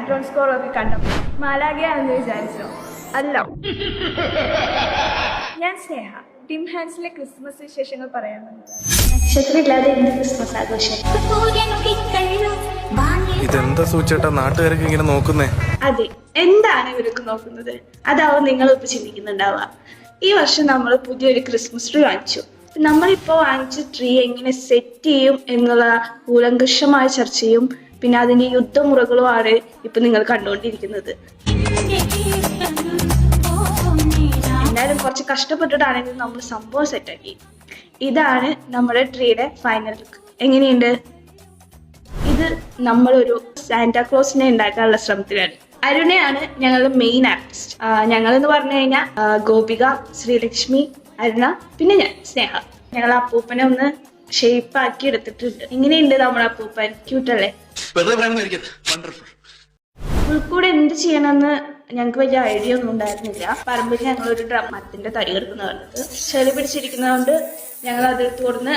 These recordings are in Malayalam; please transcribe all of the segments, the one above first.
ബാക്ക്ഗ്രൗണ്ട് സ്കോർ ഒക്കെ കണ്ടപ്പോൾ മാലാഖയാണെന്ന് വിചാരിച്ചോ? അല്ല. ഞാൻ സ്നേഹ, ടിം ഹാൻസിലെ ക്രിസ്മസ് വിശേഷങ്ങൾ പറയാൻ വന്നതാണ്. നക്ഷത്രമില്ലാതെ എന്ത് ക്രിസ്മസ് ആഘോഷം? ഇതെന്താ സൂചേട്ടാ നാട്ടുകാരൊക്കെ ഇങ്ങനെ നോക്കുന്നേ? അതെ, എന്താണ് ഇവരൊക്കെ നോക്കുന്നത്? അതാവും നിങ്ങളിപ്പോ ചിന്തിക്കുന്നുണ്ടാവുക. ഈ വർഷം നമ്മൾ പുതിയൊരു ക്രിസ്മസ് ട്രീ വാങ്ങിച്ചു. നമ്മളിപ്പോ വാങ്ങിച്ച ട്രീ എങ്ങനെ സെറ്റ് ചെയ്യും എന്നുള്ള കൂലങ്കഷമായ ചർച്ചയും പിന്നെ അതിന്റെ യുദ്ധമുറകളുമാണ് ഇപ്പൊ നിങ്ങൾ കണ്ടുകൊണ്ടിരിക്കുന്നത്. എന്തായാലും കുറച്ച് കഷ്ടപ്പെട്ടിട്ടാണെങ്കിലും നമ്മൾ സംഭവം സെറ്റാക്കി. ഇതാണ് നമ്മുടെ ട്രീയുടെ ഫൈനൽ ലുക്ക്. എങ്ങനെയുണ്ട്? ഇത് നമ്മളൊരു സാന്റാക്ലോസിനെ ഉണ്ടാക്കാനുള്ള ശ്രമത്തിലാണ്. അരുണയാണ് ഞങ്ങളുടെ മെയിൻ ആർട്ടിസ്റ്റ്. ഞങ്ങളെന്ന് പറഞ്ഞു കഴിഞ്ഞാൽ ഗോപിക, ശ്രീലക്ഷ്മി, അരുണ, പിന്നെ ഞാൻ സ്നേഹ. ഞങ്ങൾ അപ്പൂപ്പനെ ഒന്ന് ഷേപ്പ് ആക്കി എടുത്തിട്ടുണ്ട്. എങ്ങനെയുണ്ട് നമ്മുടെ അപ്പൂപ്പൻ? ക്യൂട്ടല്ലേ? പുൽക്കൂടെ എന്ത് ചെയ്യണമെന്ന് ഞങ്ങൾക്ക് വലിയ ഐഡിയ ഒന്നും ഉണ്ടായിരുന്നില്ല. പറമ്പിൽ ഞങ്ങളൊരു മരത്തിന്റെ തടി കിടക്കുന്ന കണ്ടത് ചെളി പിടിച്ചിരിക്കുന്നതുകൊണ്ട് ഞങ്ങൾ അത് തുറന്ന്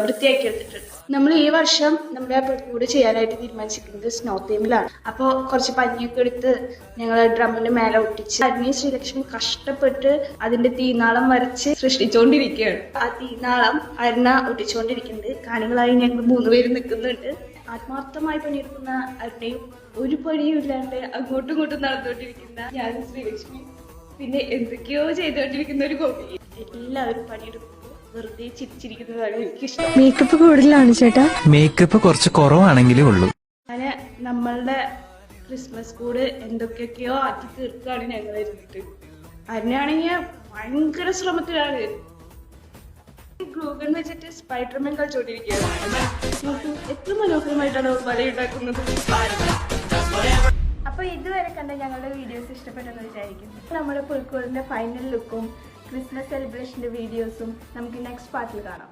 വൃത്തിയാക്കി എടുത്തിട്ടുണ്ട്. നമ്മൾ ഈ വർഷം നമ്മുടെ പുൽക്കൂട് ചെയ്യാനായിട്ട് തീരുമാനിച്ചിരിക്കുന്നത് സ്നോ തീമിലാണ്. അപ്പോൾ കുറച്ച് പഞ്ഞിയൊക്കെ എടുത്ത് ഞങ്ങൾ ഡ്രമ്മിന്റെ മേലെ ഒട്ടിച്ച് അരുണി ശ്രീലക്ഷ്മി കഷ്ടപ്പെട്ട് അതിന്റെ തീനാളം വരച്ച് സൃഷ്ടിച്ചുകൊണ്ടിരിക്കുകയാണ്. ആ തീനാളം അരുണ ഒട്ടിച്ചുകൊണ്ടിരിക്കുന്നുണ്ട്. കാണികളായി ഞങ്ങൾ 3 പേര് നിൽക്കുന്നുണ്ട്. ആത്മാർത്ഥമായി പണിയെടുക്കുന്ന അരുണയും ഒരു പണിയും ഇല്ലാണ്ട് അങ്ങോട്ടും ഇങ്ങോട്ടും നടന്നുകൊണ്ടിരിക്കുന്ന ഞാനും ശ്രീലക്ഷ്മി, പിന്നെ എന്തൊക്കെയോ ചെയ്തുകൊണ്ടിരിക്കുന്ന ഒരു ഗോപി. എല്ലാവരും പണിയെടുക്കുമ്പോൾ വെറുതെ ചിരിച്ചിരിക്കുന്നതാണ് എനിക്കിഷ്ടം. മേക്കപ്പ് കൂടുതലാണ് ചേട്ടാ? മേക്കപ്പ് കുറച്ച് കുറവാണെങ്കിലേ ഉള്ളൂ. അങ്ങനെ നമ്മളുടെ ക്രിസ്മസ് കൂട് എന്തൊക്കെയൊക്കെയോ ആക്കി തീർക്കുകയാണ് ഞങ്ങൾ ഇരുന്നിട്ട്. അതിനാണെങ്കിൽ ഭയങ്കര ശ്രമത്തിലാണ്. ഗ്ലൂഗൺ വെച്ചിട്ട് സ്പൈഡർമാൻ കളിച്ചോണ്ടിരിക്കുകയാണ്. എത്ര മനോഹരമായിട്ടാണ് വലയുണ്ടാക്കുന്നത്. അപ്പോൾ ഇതുവരെ കണ്ട ഞങ്ങളുടെ വീഡിയോസ് ഇഷ്ടപ്പെട്ടെന്ന് വിചാരിക്കുന്നു. നമ്മുടെ പുൽക്കൂടിന്റെ ഫൈനൽ ലുക്കും ക്രിസ്മസ് സെലിബ്രേഷന്റെ വീഡിയോസും നമുക്ക് നെക്സ്റ്റ് പാർട്ടിൽ കാണാം.